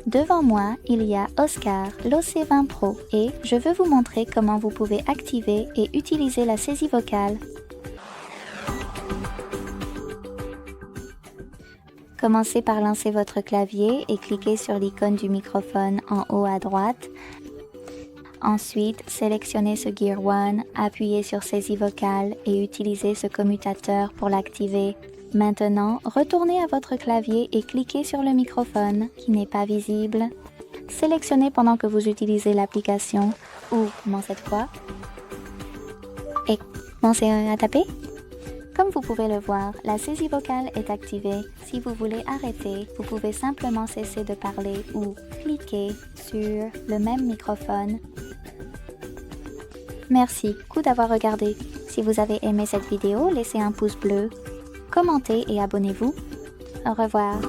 Devant moi, il y a Oscar, l'OC20 Pro et je veux vous montrer comment vous pouvez activer et utiliser la saisie vocale. Commencez par lancer votre clavier et cliquez sur l'icône du microphone en haut à droite. Ensuite, sélectionnez ce Gear One, appuyez sur saisie vocale et utilisez ce commutateur pour l'activer. Maintenant, retournez à votre clavier et cliquez sur le microphone qui n'est pas visible. Sélectionnez pendant que vous utilisez l'application ou comment cette fois et commencez à taper. Comme vous pouvez le voir, la saisie vocale est activée. Si vous voulez arrêter, vous pouvez simplement cesser de parler ou cliquer sur le même microphone. Merci beaucoup d'avoir regardé. Si vous avez aimé cette vidéo, laissez un pouce bleu, commentez et abonnez-vous. Au revoir.